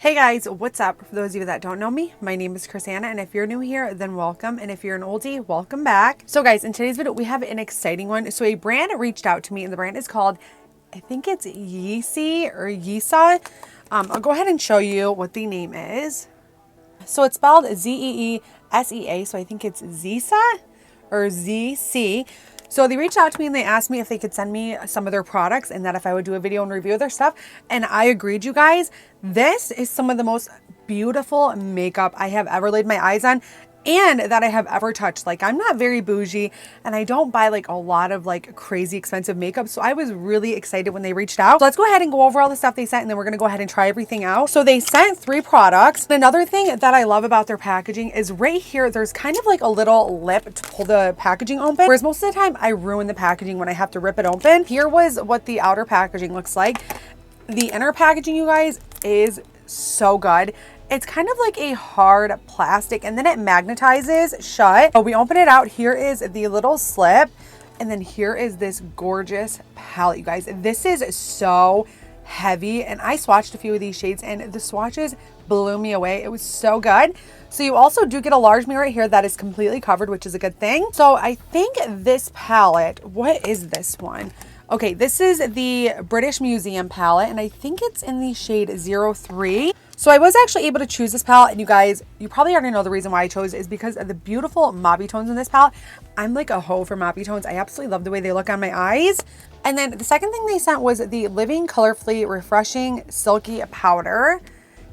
Hey guys, what's up? For those of you that don't know me, my name is Crissanna, and if you're new here, then welcome, and if you're an oldie, welcome back. So guys, in today's video, we have an exciting one. So a brand reached out to me, and the brand is called, I think it's YEESEA or YEESEA. I'll go ahead and show you what the name is. So it's spelled ZEESEA, so I think it's ZEESEA or ZC. So they reached out to me and they asked me if they could send me some of their products and that if I would do a video and review their stuff. And I agreed, you guys. This is some of the most beautiful makeup I have ever laid my eyes on and that I have ever touched. Like, I'm not very bougie and I don't buy like a lot of like crazy expensive makeup. So I was really excited when they reached out. So let's go ahead and go over all the stuff they sent and then we're going to go ahead and try everything out. So they sent 3 products. Another thing that I love about their packaging is right here, there's kind of like a little lip to pull the packaging open. Whereas most of the time I ruin the packaging when I have to rip it open. Here was what the outer packaging looks like. The inner packaging, you guys, is so good. It's kind of like a hard plastic and then it magnetizes shut. So we open it out. Here is the little slip. And then here is this gorgeous palette, you guys. This is so heavy. And I swatched a few of these shades and the swatches blew me away. It was so good. So you also do get a large mirror right here that is completely covered, which is a good thing. So I think this palette, what is this one? Okay, this is the British Museum palette and I think it's in the shade 03. So I was actually able to choose this palette, and you guys, you probably already know the reason why I chose it is because of the beautiful mauve tones in this palette. I'm like a hoe for mauve tones. I absolutely love the way they look on my eyes. And then the second thing they sent was the Living Colorfully Refreshing Silky Powder.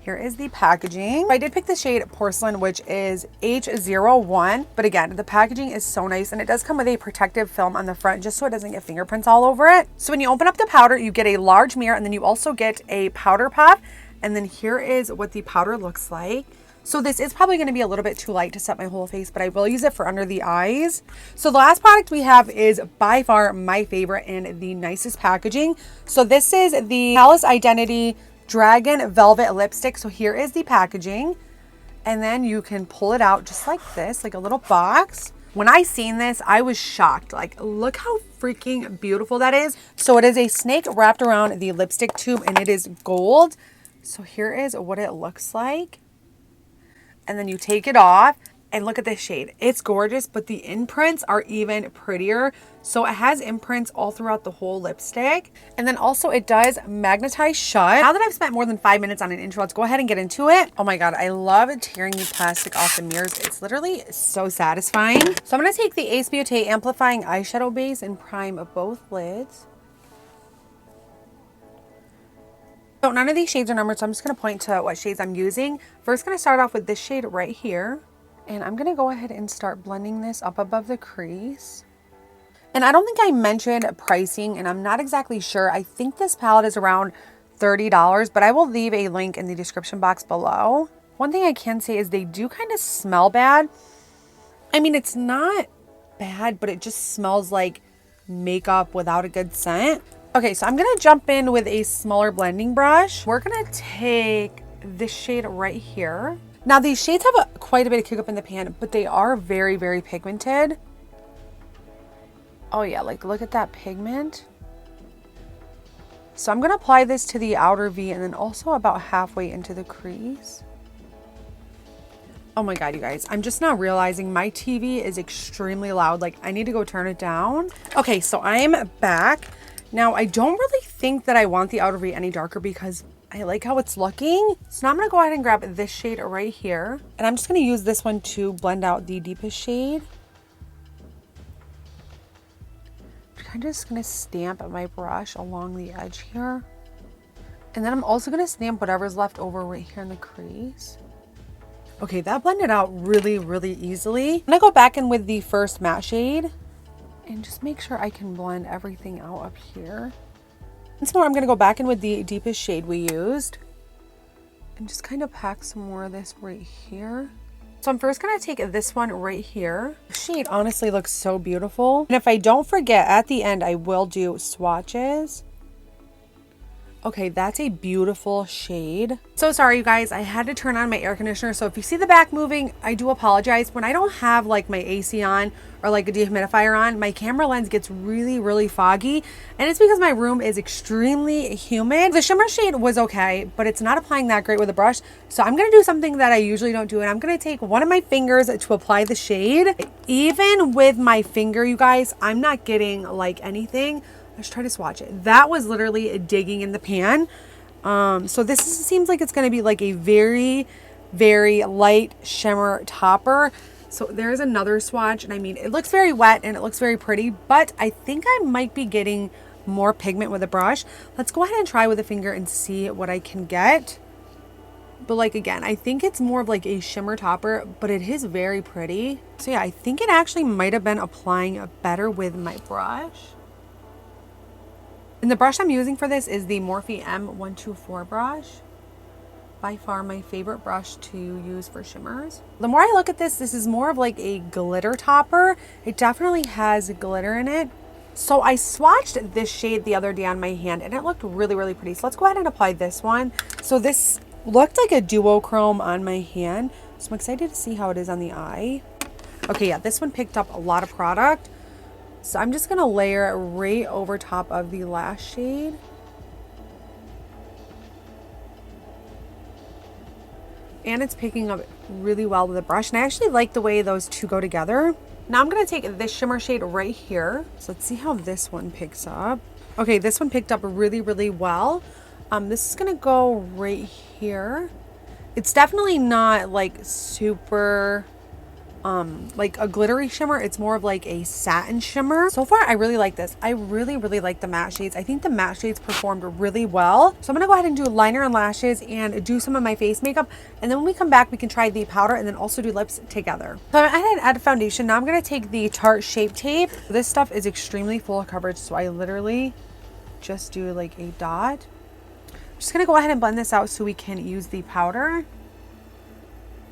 Here is the packaging. I did pick the shade Porcelain, which is H01. But again, the packaging is so nice and it does come with a protective film on the front just so it doesn't get fingerprints all over it. So when you open up the powder, you get a large mirror and then you also get a powder puff. And then here is what the powder looks like. So this is probably going to be a little bit too light to set my whole face, but I will use it for under the eyes. So the last product we have is by far my favorite and the nicest packaging. So this is the Palace Identity Dragon Velvet Lipstick. So here is the packaging. And then you can pull it out just like this, like a little box. When I seen this, I was shocked. Like, look how freaking beautiful that is. So it is a snake wrapped around the lipstick tube and it is gold. So here is what it looks like. And then you take it off and look at this shade. It's gorgeous, but the imprints are even prettier. So it has imprints all throughout the whole lipstick. And then also it does magnetize shut. Now that I've spent more than 5 minutes on an intro, let's go ahead and get into it. Oh my God, I love tearing the plastic off the mirrors. It's literally so satisfying. So I'm gonna take the Ace Beauté Amplifying Eyeshadow Base and prime both lids. So none of these shades are numbered, so I'm just going to point to what shades I'm using. First, going to start off with this shade right here. And I'm going to go ahead and start blending this up above the crease. And I don't think I mentioned pricing, and I'm not exactly sure. I think this palette is around $30, but I will leave a link in the description box below. One thing I can say is they do kind of smell bad. I mean, it's not bad, but it just smells like makeup without a good scent. Okay, so I'm going to jump in with a smaller blending brush. We're going to take this shade right here. Now, these shades have quite a bit of kick up in the pan, but they are very, very pigmented. Oh yeah, like look at that pigment. So I'm going to apply this to the outer V and then also about halfway into the crease. Oh my God, you guys, I'm just now realizing my TV is extremely loud. Like, I need to go turn it down. Okay, so I'm back. Now, I don't really think that I want the outer V any darker because I like how it's looking. So now I'm going to go ahead and grab this shade right here. And I'm just going to use this one to blend out the deepest shade. I'm just going to stamp my brush along the edge here. And then I'm also going to stamp whatever's left over right here in the crease. Okay, that blended out really, really easily. I'm going to go back in with the first matte shade. And just make sure I can blend everything out up here. Once more, I'm going to go back in with the deepest shade we used. And just kind of pack some more of this right here. So I'm first going to take this one right here. The shade honestly looks so beautiful. And if I don't forget, at the end, I will do swatches. Okay, that's a beautiful shade. So sorry, you guys, I had to turn on my air conditioner. So if you see the back moving, I do apologize. When I don't have like my AC on or like a dehumidifier on, my camera lens gets really, really foggy. And it's because my room is extremely humid. The shimmer shade was okay, but it's not applying that great with a brush. So I'm gonna do something that I usually don't do. And I'm gonna take one of my fingers to apply the shade. Even with my finger, you guys, I'm not getting like anything. Let's try to swatch it. That was literally digging in the pan. So this seems like it's going to be like a very, very light shimmer topper. So there's another swatch. And I mean, it looks very wet and it looks very pretty, but I think I might be getting more pigment with a brush. Let's go ahead and try with a finger and see what I can get. But like, again, I think it's more of like a shimmer topper, but it is very pretty. So yeah, I think it actually might have been applying better with my brush. And the brush I'm using for this is the Morphe M124 brush. By far my favorite brush to use for shimmers. The more I look at this is more of like a glitter topper. It definitely has glitter in it. So I swatched this shade the other day on my hand and it looked really, really pretty. So let's go ahead and apply this one. So this looked like a duochrome on my hand. So I'm excited to see how it is on the eye. Okay, yeah, this one picked up a lot of product. So I'm just going to layer it right over top of the last shade. And it's picking up really well with the brush. And I actually like the way those two go together. Now I'm going to take this shimmer shade right here. So let's see how this one picks up. Okay, this one picked up really, really well. This is going to go right here. It's definitely not like super... like a glittery shimmer. It's more of like a satin shimmer. So far I really like this. I really, really like the matte shades. I think the matte shades performed really well. So I'm gonna go ahead and do liner and lashes and do some of my face makeup, and then when we come back we can try the powder and then also do lips together. So I had add foundation. Now I'm gonna take the Tarte Shape Tape. This stuff is extremely full of coverage, so I literally just do like a dot. I'm just gonna go ahead and blend this out so we can use the powder.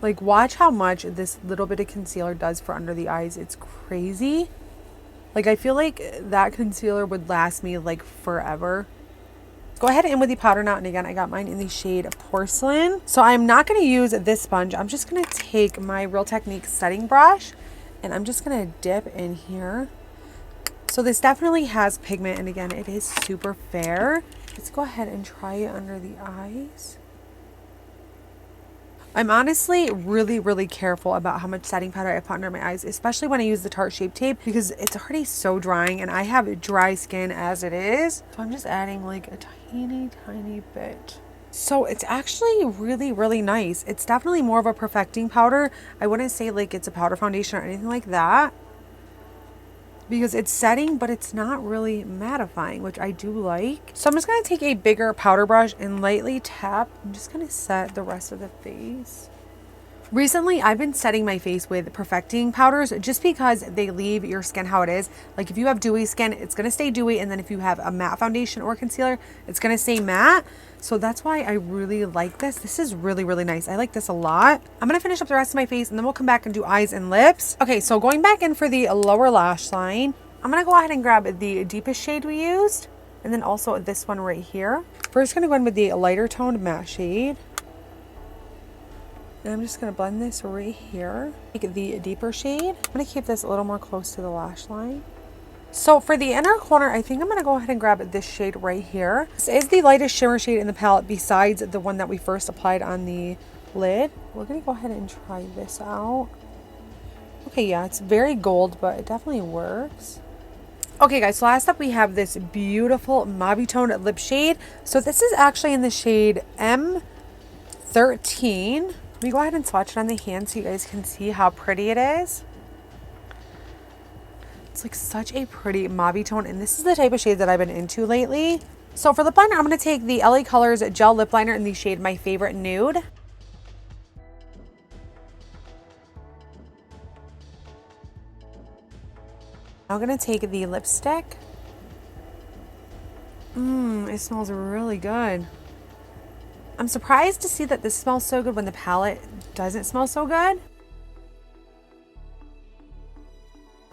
Like, watch how much this little bit of concealer does for under the eyes. It's crazy. Like, I feel like that concealer would last me like forever. Go ahead and with the powder now. And again, I got mine in the shade Porcelain. So I'm not going to use this sponge. I'm just going to take my Real Technique setting brush and I'm just going to dip in here. So this definitely has pigment. And again, it is super fair. Let's go ahead and try it under the eyes. I'm honestly really, really careful about how much setting powder I put under my eyes, especially when I use the Tarte Shape Tape, because it's already so drying and I have dry skin as it is. So I'm just adding like a tiny, tiny bit. So it's actually really, really nice. It's definitely more of a perfecting powder. I wouldn't say like it's a powder foundation or anything like that, because it's setting, but it's not really mattifying, which I do like. So I'm just going to take a bigger powder brush and lightly tap. I'm just going to set the rest of the face. Recently, I've been setting my face with perfecting powders just because they leave your skin how it is. Like if you have dewy skin, it's going to stay dewy. And then if you have a matte foundation or concealer, it's going to stay matte. So that's why I really like this. This is really, really nice. I like this a lot. I'm going to finish up the rest of my face and then we'll come back and do eyes and lips. Okay, so going back in for the lower lash line, I'm going to go ahead and grab the deepest shade we used. And then also this one right here. First, going to go in with the lighter toned matte shade. And I'm just going to blend this right here. Take the deeper shade. I'm going to keep this a little more close to the lash line. So for the inner corner, I think I'm going to go ahead and grab this shade right here. This is the lightest shimmer shade in the palette besides the one that we first applied on the lid. We're going to go ahead and try this out. Okay, yeah, it's very gold, but it definitely works. Okay guys, so last up we have this beautiful mauve toned lip shade. So this is actually in the shade M13. Let me go ahead and swatch it on the hand so you guys can see how pretty it is. It's like such a pretty mauve tone, and this is the type of shade that I've been into lately. So for lip liner, I'm going to take the LA Colors Gel Lip Liner in the shade My Favorite Nude. I'm going to take the lipstick. It smells really good. I'm surprised to see that this smells so good when the palette doesn't smell so good.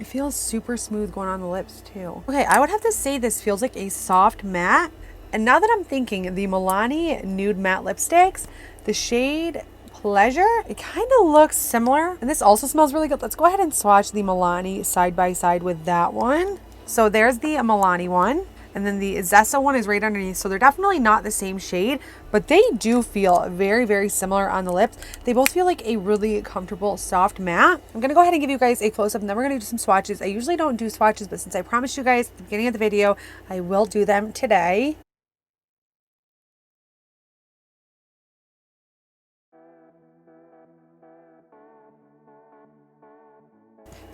It feels super smooth going on the lips too. Okay, I would have to say this feels like a soft matte. And now that I'm thinking, the Milani Nude Matte Lipsticks, the shade Pleasure, it kind of looks similar. And this also smells really good. Let's go ahead and swatch the Milani side by side with that one. So there's the Milani one. And then the ZEESEA one is right underneath. So they're definitely not the same shade, but they do feel very, very similar on the lips. They both feel like a really comfortable, soft matte. I'm going to go ahead and give you guys a close-up, and then we're going to do some swatches. I usually don't do swatches, but since I promised you guys at the beginning of the video, I will do them today.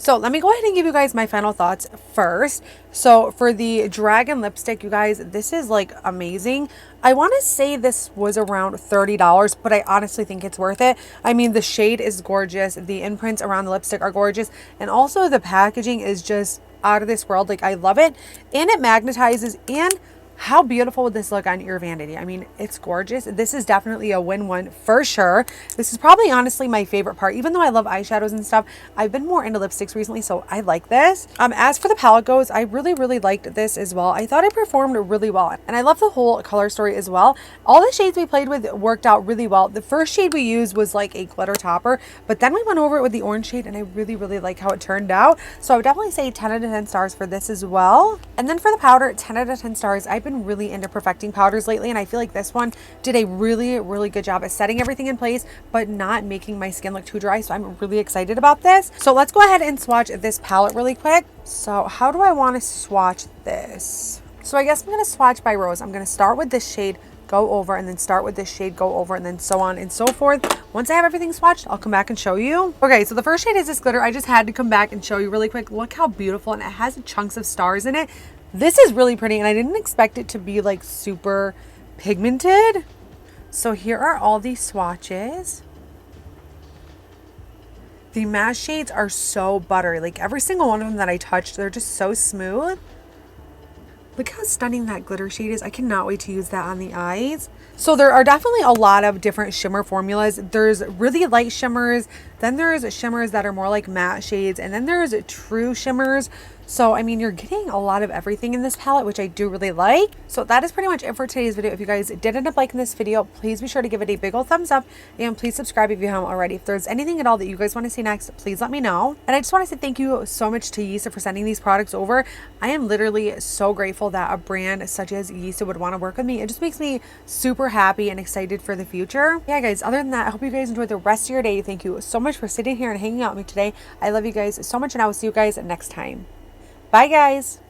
So let me go ahead and give you guys my final thoughts first. So for the Dragon lipstick, you guys, this is like amazing. I want to say this was around $30, but I honestly think it's worth it. I mean, the shade is gorgeous. The imprints around the lipstick are gorgeous. And also the packaging is just out of this world. Like, I love it. And it magnetizes, and how beautiful would this look on your vanity? I mean, it's gorgeous. This is definitely a win-win for sure. This is probably honestly my favorite part. Even though I love eyeshadows and stuff, I've been more into lipsticks recently, so I like this. As for the palette goes, I really, really liked this as well. I thought it performed really well, and I love the whole color story as well. All the shades we played with worked out really well. The first shade we used was like a glitter topper, but then we went over it with the orange shade, and I really, really like how it turned out. So I would definitely say 10 out of 10 stars for this as well. And then for the powder, 10 out of 10 stars. I've been really into perfecting powders lately, and I feel like this one did a really, really good job at setting everything in place but not making my skin look too dry. So I'm really excited about this. So let's go ahead and swatch this palette really quick. So how do I want to swatch this? So I guess I'm going to swatch by rows. I'm going to start with this shade, go over, and then start with this shade, go over, and then so on and so forth. Once I have everything swatched, I'll come back and show you. Okay, so the first shade is this glitter. I just had to come back and show you really quick. Look how beautiful, and it has chunks of stars in it. This is really pretty, and I didn't expect it to be like super pigmented. So here are all these swatches. The matte shades are so buttery. Like, every single one of them that I touched, they're just so smooth. Look how stunning that glitter shade is. I cannot wait to use that on the eyes. So there are definitely a lot of different shimmer formulas. There's really light shimmers, then there's shimmers that are more like matte shades, and then there's true shimmers. So, I mean, you're getting a lot of everything in this palette, which I do really like. So that is pretty much it for today's video. If you guys did end up liking this video, please be sure to give it a big old thumbs up, and please subscribe if you haven't already. If there's anything at all that you guys want to see next, please let me know. And I just want to say thank you so much to YOUSEA for sending these products over. I am literally so grateful that a brand such as YOUSEA would want to work with me. It just makes me super happy and excited for the future. Yeah, guys, other than that, I hope you guys enjoyed the rest of your day. Thank you so much for sitting here and hanging out with me today. I love you guys so much, and I will see you guys next time. Bye, guys.